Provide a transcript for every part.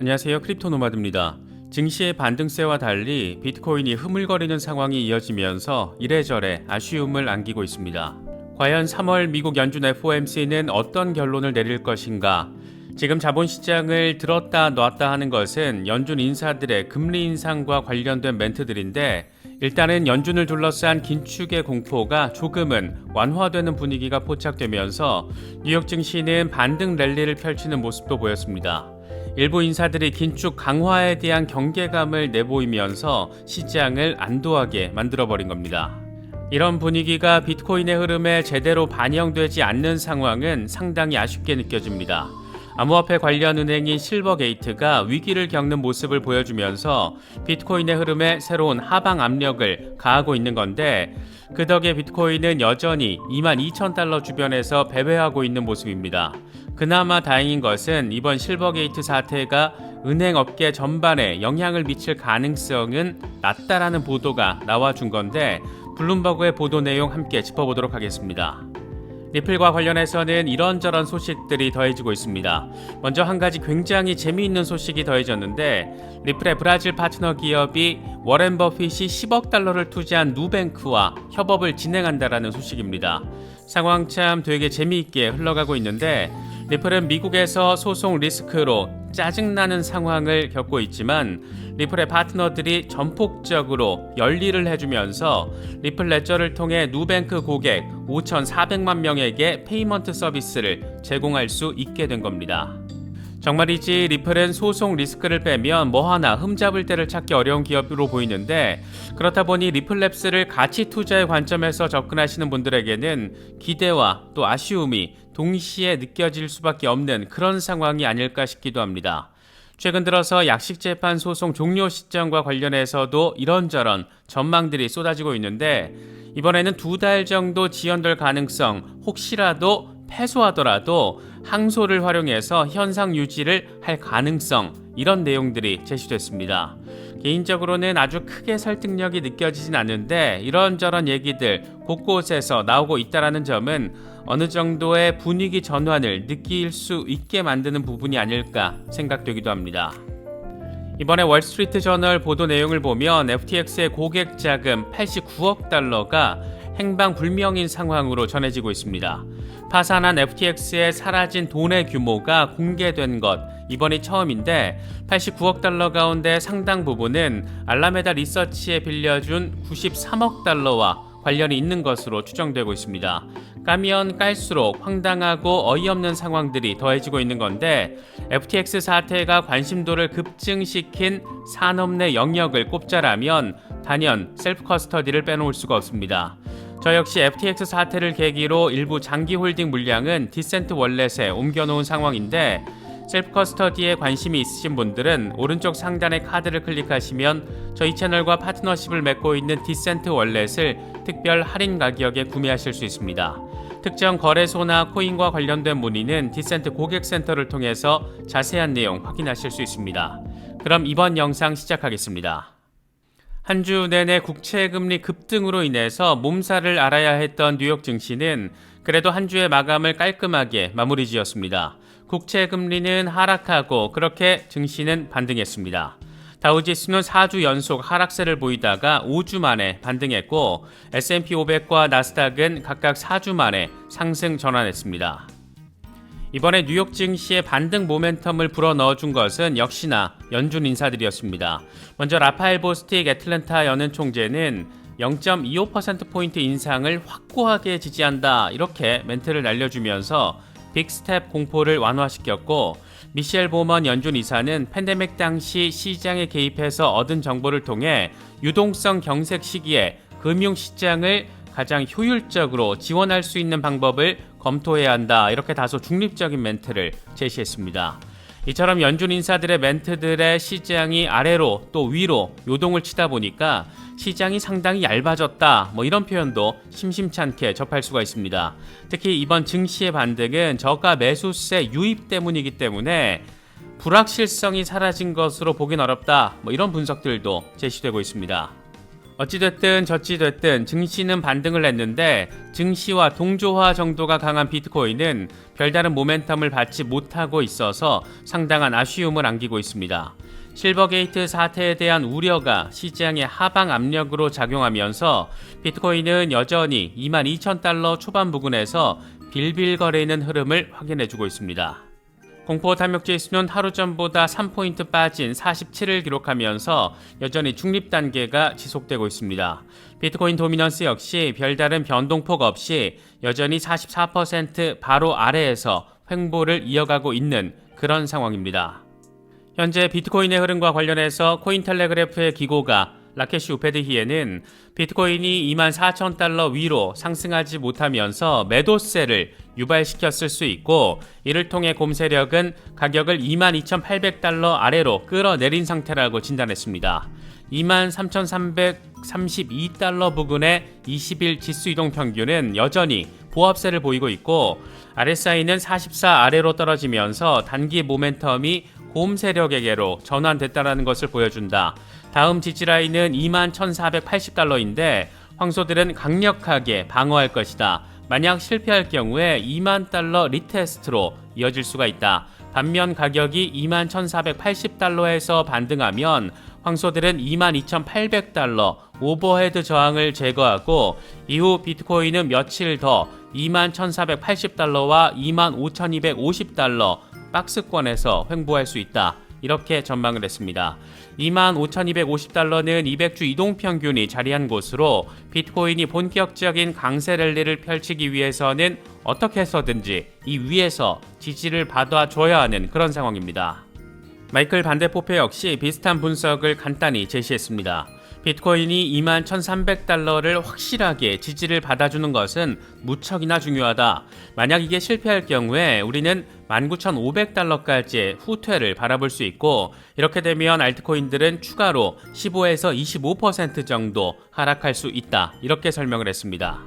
안녕하세요. 크립토노마드입니다. 증시의 반등세와 달리 비트코인이 흐물거리는 상황이 이어지면서 이래저래 아쉬움을 안기고 있습니다. 과연 3월 미국 연준 FOMC는 어떤 결론을 내릴 것인가? 지금 자본시장을 들었다 놨다 하는 것은 연준 인사들의 금리 인상과 관련된 멘트들인데, 일단은 연준을 둘러싼 긴축의 공포가 조금은 완화되는 분위기가 포착되면서 뉴욕 증시는 반등 랠리를 펼치는 모습도 보였습니다. 일부 인사들이 긴축 강화에 대한 경계감을 내보이면서 시장을 안도하게 만들어버린 겁니다. 이런 분위기가 비트코인의 흐름에 제대로 반영되지 않는 상황은 상당히 아쉽게 느껴집니다. 암호화폐 관련 은행인 실버게이트가 위기를 겪는 모습을 보여주면서 비트코인의 흐름에 새로운 하방 압력을 가하고 있는 건데, 그 덕에 비트코인은 여전히 22,000달러 주변에서 배회하고 있는 모습입니다. 그나마 다행인 것은 이번 실버게이트 사태가 은행업계 전반에 영향을 미칠 가능성은 낮다라는 보도가 나와준 건데, 블룸버그의 보도 내용 함께 짚어보도록 하겠습니다. 리플과 관련해서는 이런저런 소식들이 더해지고 있습니다. 먼저 한 가지 굉장히 재미있는 소식이 더해졌는데, 리플의 브라질 파트너 기업이 워렌 버핏이 10억 달러를 투자한 누뱅크와 협업을 진행한다라는 소식입니다. 상황 참 되게 재미있게 흘러가고 있는데, 리플은 미국에서 소송 리스크로 짜증나는 상황을 겪고 있지만 리플의 파트너들이 전폭적으로 열일을 해주면서 리플 레저를 통해 누뱅크 고객 5,400만 명에게 페이먼트 서비스를 제공할 수 있게 된 겁니다. 정말이지 리플은 소송 리스크를 빼면 뭐 하나 흠잡을 데를 찾기 어려운 기업으로 보이는데, 그렇다 보니 리플랩스를 가치 투자의 관점에서 접근하시는 분들에게는 기대와 또 아쉬움이 동시에 느껴질 수밖에 없는 그런 상황이 아닐까 싶기도 합니다. 최근 들어서 약식재판 소송 종료 시점과 관련해서도 이런저런 전망들이 쏟아지고 있는데, 이번에는 2달 정도 지연될 가능성, 혹시라도 패소하더라도 항소를 활용해서 현상 유지를 할 가능성, 이런 내용들이 제시됐습니다. 개인적으로는 아주 크게 설득력이 느껴지진 않는데, 이런저런 얘기들 곳곳에서 나오고 있다는 점은 어느 정도의 분위기 전환을 느낄 수 있게 만드는 부분이 아닐까 생각되기도 합니다. 이번에 월스트리트 저널 보도 내용을 보면 FTX의 고객 자금 89억 달러가 행방불명인 상황으로 전해지고 있습니다. 파산한 FTX에 사라진 돈의 규모가 공개된 것, 이번이 처음인데 89억 달러 가운데 상당 부분은 알라메다 리서치에 빌려준 93억 달러와 관련이 있는 것으로 추정되고 있습니다. 까면 깔수록 황당하고 어이없는 상황들이 더해지고 있는 건데, FTX 사태가 관심도를 급증시킨 산업 내 영역을 꼽자라면 단연 셀프 커스터디를 빼놓을 수가 없습니다. 저 역시 FTX 사태를 계기로 일부 장기 홀딩 물량은 디센트 월렛에 옮겨놓은 상황인데, 셀프 커스터디에 관심이 있으신 분들은 오른쪽 상단의 카드를 클릭하시면 저희 채널과 파트너십을 맺고 있는 디센트 월렛을 특별 할인 가격에 구매하실 수 있습니다. 특정 거래소나 코인과 관련된 문의는 디센트 고객센터를 통해서 자세한 내용 확인하실 수 있습니다. 그럼 이번 영상 시작하겠습니다. 한 주 내내 국채금리 급등으로 인해서 몸살을 앓아야 했던 뉴욕 증시는 그래도 한 주의 마감을 깔끔하게 마무리 지었습니다. 국채금리는 하락하고 그렇게 증시는 반등했습니다. 다우지수는 4주 연속 하락세를 보이다가 5주 만에 반등했고, S&P 500과 나스닥은 각각 4주 만에 상승 전환했습니다. 이번에 뉴욕 증시의 반등 모멘텀을 불어넣어준 것은 역시나 연준 인사들이었습니다. 먼저 라파엘 보스틱 애틀랜타 연은 총재는 0.25%포인트 인상을 확고하게 지지한다, 이렇게 멘트를 날려주면서 빅스텝 공포를 완화시켰고, 미셸 보먼 연준 이사는 팬데믹 당시 시장에 개입해서 얻은 정보를 통해 유동성 경색 시기에 금융시장을 가장 효율적으로 지원할 수 있는 방법을 검토해야 한다, 이렇게 다소 중립적인 멘트를 제시했습니다. 이처럼 연준 인사들의 멘트들에 시장이 아래로 또 위로 요동을 치다 보니까 시장이 상당히 얇아졌다, 이런 표현도 심심찮게 접할 수가 있습니다. 특히 이번 증시의 반등은 저가 매수세 유입 때문이기 때문에 불확실성이 사라진 것으로 보긴 어렵다, 이런 분석들도 제시되고 있습니다. 어찌됐든 저찌됐든 증시는 반등을 했는데 증시와 동조화 정도가 강한 비트코인은 별다른 모멘텀을 받지 못하고 있어서 상당한 아쉬움을 안기고 있습니다. 실버게이트 사태에 대한 우려가 시장의 하방 압력으로 작용하면서 비트코인은 여전히 22,000달러 초반 부근에서 빌빌거리는 흐름을 확인해주고 있습니다. 공포 탐욕지수는 하루 전보다 3포인트 빠진 47을 기록하면서 여전히 중립 단계가 지속되고 있습니다. 비트코인 도미넌스 역시 별다른 변동폭 없이 여전히 44% 바로 아래에서 횡보를 이어가고 있는 그런 상황입니다. 현재 비트코인의 흐름과 관련해서 코인텔레그래프의 기고가 라케시 우페드히에는 비트코인이 24,000달러 위로 상승하지 못하면서 매도세를 유발시켰을 수 있고, 이를 통해 곰 세력은 가격을 22,800달러 아래로 끌어내린 상태라고 진단했습니다. 23,332달러 부근의 20일 지수 이동 평균은 여전히 보합세를 보이고 있고, RSI는 44 아래로 떨어지면서 단기 모멘텀이 곰 세력에게로 전환됐다는 것을 보여준다. 다음 지지라인은 21,480달러인데 황소들은 강력하게 방어할 것이다. 만약 실패할 경우에 2만 달러 리테스트로 이어질 수가 있다. 반면 가격이 21,480달러에서 반등하면 황소들은 22,800달러 오버헤드 저항을 제거하고 이후 비트코인은 며칠 더 21,480달러와 25,250달러 박스권에서 횡보할 수 있다. 이렇게 전망을 했습니다. 25,250달러는 200주 이동평균이 자리한 곳으로 비트코인이 본격적인 강세 랠리를 펼치기 위해서는 어떻게 해서든지 이 위에서 지지를 받아줘야 하는 그런 상황입니다. 마이클 반데포페 역시 비슷한 분석을 간단히 제시했습니다. 비트코인이 21,300달러를 확실하게 지지를 받아주는 것은 무척이나 중요하다. 만약 이게 실패할 경우에 우리는 19,500달러까지의 후퇴를 바라볼 수 있고, 이렇게 되면 알트코인들은 추가로 15에서 25% 정도 하락할 수 있다. 이렇게 설명을 했습니다.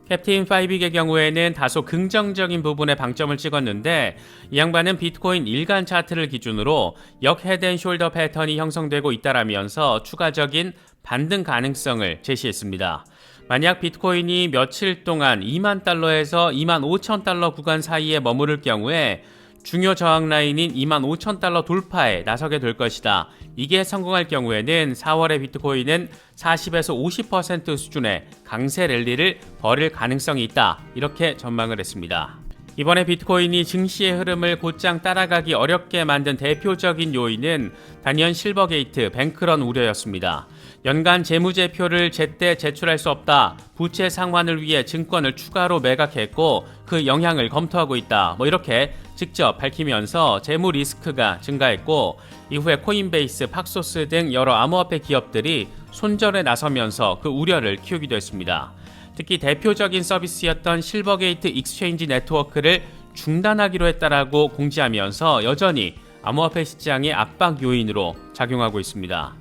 캡틴 5빅의 경우에는 다소 긍정적인 부분에 방점을 찍었는데, 이 양반은 비트코인 일간 차트를 기준으로 역 헤드앤숄더 패턴이 형성되고 있다라면서 추가적인 반등 가능성을 제시했습니다. 만약 비트코인이 며칠 동안 2만 달러에서 2만 5천 달러 구간 사이에 머무를 경우에 중요 저항 라인인 2만 5천 달러 돌파에 나서게 될 것이다. 이게 성공할 경우에는 4월에 비트코인은 40에서 50% 수준의 강세 랠리를 벌일 가능성이 있다. 이렇게 전망을 했습니다. 이번에 비트코인이 증시의 흐름을 곧장 따라가기 어렵게 만든 대표적인 요인은 단연 실버게이트 뱅크런 우려였습니다. 연간 재무제표를 제때 제출할 수 없다. 부채 상환을 위해 증권을 추가로 매각했고 그 영향을 검토하고 있다. 이렇게 직접 밝히면서 재무 리스크가 증가했고, 이후에 코인베이스, 팍소스 등 여러 암호화폐 기업들이 손절에 나서면서 그 우려를 키우기도 했습니다. 특히 대표적인 서비스였던 실버게이트 익스체인지 네트워크를 중단하기로 했다라고 공지하면서 여전히 암호화폐 시장의 압박 요인으로 작용하고 있습니다.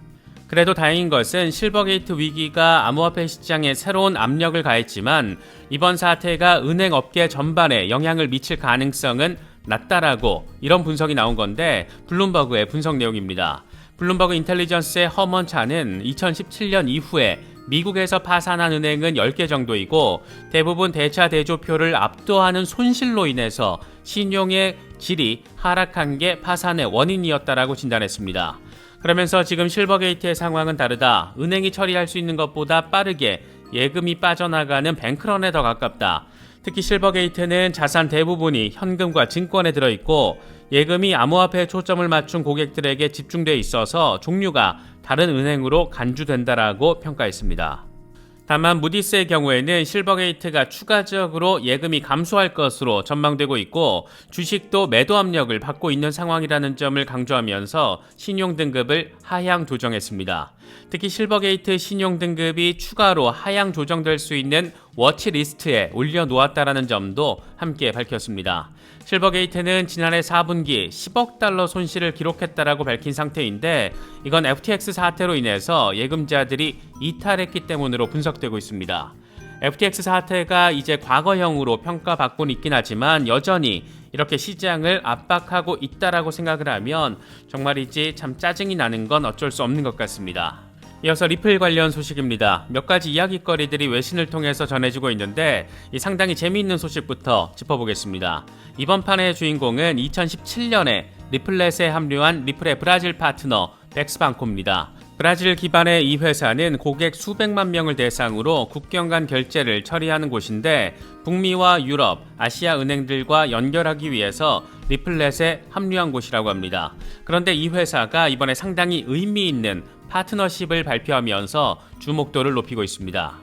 그래도 다행인 것은 실버게이트 위기가 암호화폐 시장에 새로운 압력을 가했지만 이번 사태가 은행 업계 전반에 영향을 미칠 가능성은 낮다라고 이런 분석이 나온 건데, 블룸버그의 분석 내용입니다. 블룸버그 인텔리전스의 허먼 차는 2017년 이후에 미국에서 파산한 은행은 10개 정도이고 대부분 대차 대조표를 압도하는 손실로 인해서 신용의 질이 하락한 게 파산의 원인이었다라고 진단했습니다. 그러면서 지금 실버게이트의 상황은 다르다. 은행이 처리할 수 있는 것보다 빠르게 예금이 빠져나가는 뱅크런에 더 가깝다. 특히 실버게이트는 자산 대부분이 현금과 증권에 들어있고 예금이 암호화폐에 초점을 맞춘 고객들에게 집중돼 있어서 종류가 다른 은행으로 간주된다라고 평가했습니다. 다만 무디스의 경우에는 실버게이트가 추가적으로 예금이 감소할 것으로 전망되고 있고 주식도 매도 압력을 받고 있는 상황이라는 점을 강조하면서 신용등급을 하향 조정했습니다. 특히 실버게이트 신용등급이 추가로 하향 조정될 수 있는 워치리스트에 올려놓았다는 점도 함께 밝혔습니다. 실버게이트는 지난해 4분기 10억 달러 손실을 기록했다라고 밝힌 상태인데 이건 FTX 사태로 인해서 예금자들이 이탈했기 때문으로 분석되고 있습니다. FTX 사태가 이제 과거형으로 평가받고는 있긴 하지만 여전히 이렇게 시장을 압박하고 있다라고 생각을 하면 정말이지 참 짜증이 나는 건 어쩔 수 없는 것 같습니다. 이어서 리플 관련 소식입니다. 몇 가지 이야기거리들이 외신을 통해서 전해지고 있는데 상당히 재미있는 소식부터 짚어보겠습니다. 이번 판의 주인공은 2017년에 리플렛에 합류한 리플의 브라질 파트너 벡스방코입니다. 브라질 기반의 이 회사는 고객 수백만 명을 대상으로 국경 간 결제를 처리하는 곳인데 북미와 유럽, 아시아 은행들과 연결하기 위해서 리플렛에 합류한 곳이라고 합니다. 그런데 이 회사가 이번에 상당히 의미 있는 파트너십을 발표하면서 주목도를 높이고 있습니다.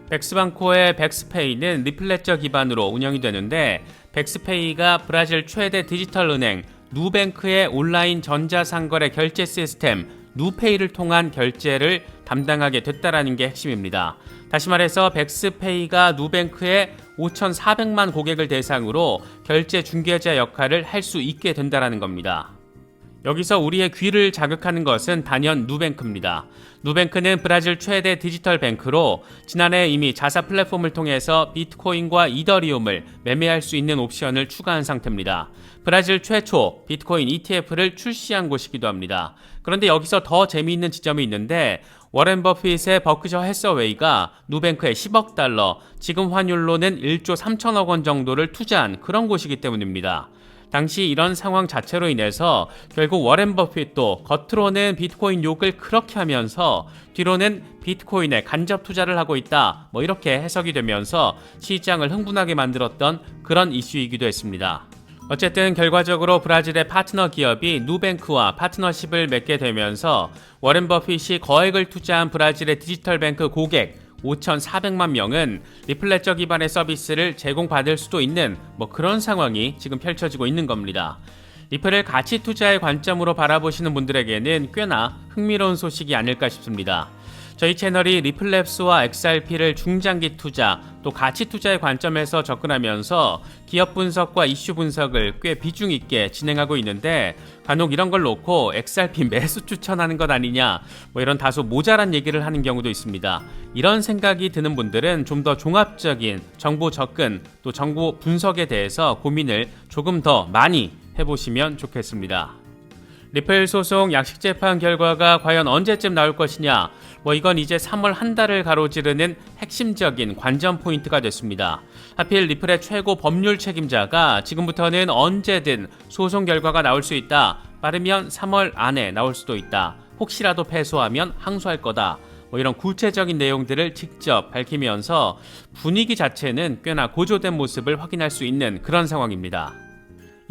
벡스방코의 벡스페이는 리플렛저 기반으로 운영이 되는데 벡스페이가 브라질 최대 디지털 은행 누뱅크의 온라인 전자상거래 결제 시스템 누페이를 통한 결제를 담당하게 됐다라는 게 핵심입니다. 다시 말해서 벡스페이가 누뱅크의 5,400만 고객을 대상으로 결제 중개자 역할을 할 수 있게 된다라는 겁니다. 여기서 우리의 귀를 자극하는 것은 단연 누뱅크입니다. 누뱅크는 브라질 최대 디지털 뱅크로 지난해 이미 자사 플랫폼을 통해서 비트코인과 이더리움을 매매할 수 있는 옵션을 추가한 상태입니다. 브라질 최초 비트코인 ETF를 출시한 곳이기도 합니다. 그런데 여기서 더 재미있는 지점이 있는데 워렌 버핏의 버크셔 해서웨이가 누뱅크에 10억 달러, 지금 환율로는 1조 3천억 원 정도를 투자한 그런 곳이기 때문입니다. 당시 이런 상황 자체로 인해서 결국 워렌 버핏도 겉으로는 비트코인 욕을 그렇게 하면서 뒤로는 비트코인에 간접 투자를 하고 있다 이렇게 해석이 되면서 시장을 흥분하게 만들었던 그런 이슈이기도 했습니다. 어쨌든 결과적으로 브라질의 파트너 기업이 누뱅크와 파트너십을 맺게 되면서 워렌 버핏이 거액을 투자한 브라질의 디지털 뱅크 고객 5,400만 명은 리플렛저 기반의 서비스를 제공받을 수도 있는 그런 상황이 지금 펼쳐지고 있는 겁니다. 리플을 가치 투자의 관점으로 바라보시는 분들에게는 꽤나 흥미로운 소식이 아닐까 싶습니다. 저희 채널이 리플랩스와 XRP를 중장기 투자 또 가치 투자의 관점에서 접근하면서 기업 분석과 이슈 분석을 꽤 비중 있게 진행하고 있는데 간혹 이런 걸 놓고 XRP 매수 추천하는 것 아니냐 이런 다소 모자란 얘기를 하는 경우도 있습니다. 이런 생각이 드는 분들은 좀 더 종합적인 정보 접근 또 정보 분석에 대해서 고민을 조금 더 많이 해보시면 좋겠습니다. 리플 소송 약식재판 결과가 과연 언제쯤 나올 것이냐 이건 이제 3월 한 달을 가로지르는 핵심적인 관전 포인트가 됐습니다. 하필 리플의 최고 법률 책임자가 지금부터는 언제든 소송 결과가 나올 수 있다. 빠르면 3월 안에 나올 수도 있다. 혹시라도 패소하면 항소할 거다. 이런 구체적인 내용들을 직접 밝히면서 분위기 자체는 꽤나 고조된 모습을 확인할 수 있는 그런 상황입니다.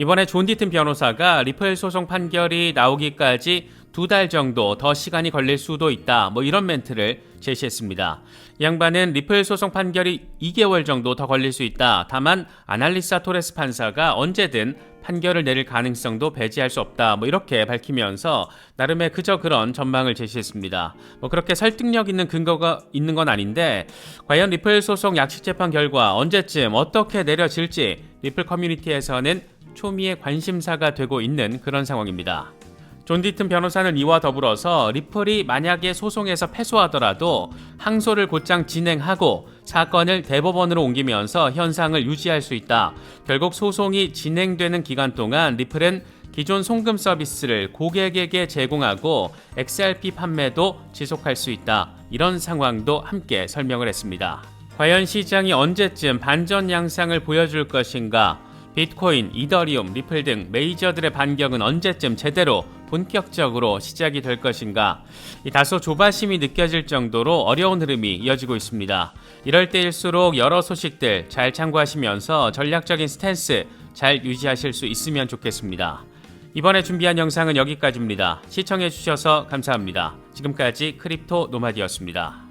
이번에 존 디튼 변호사가 리플 소송 판결이 나오기까지 2달 정도 더 시간이 걸릴 수도 있다 이런 멘트를 제시했습니다. 이 양반은 리플 소송 판결이 2개월 정도 더 걸릴 수 있다. 다만 아날리사 토레스 판사가 언제든 판결을 내릴 가능성도 배제할 수 없다 이렇게 밝히면서 나름의 그저 그런 전망을 제시했습니다. 그렇게 설득력 있는 근거가 있는 건 아닌데 과연 리플 소송 약식재판 결과 언제쯤 어떻게 내려질지 리플 커뮤니티에서는 초미의 관심사가 되고 있는 그런 상황입니다. 존 디튼 변호사는 이와 더불어서 리플이 만약에 소송에서 패소하더라도 항소를 곧장 진행하고 사건을 대법원으로 옮기면서 현상을 유지할 수 있다. 결국 소송이 진행되는 기간 동안 리플은 기존 송금 서비스를 고객에게 제공하고 XRP 판매도 지속할 수 있다. 이런 상황도 함께 설명을 했습니다. 과연 시장이 언제쯤 반전 양상을 보여줄 것인가? 비트코인, 이더리움, 리플 등 메이저들의 반격은 언제쯤 제대로 본격적으로 시작이 될 것인가? 다소 조바심이 느껴질 정도로 어려운 흐름이 이어지고 있습니다. 이럴 때일수록 여러 소식들 잘 참고하시면서 전략적인 스탠스 잘 유지하실 수 있으면 좋겠습니다. 이번에 준비한 영상은 여기까지입니다. 시청해주셔서 감사합니다. 지금까지 크립토 노마디였습니다.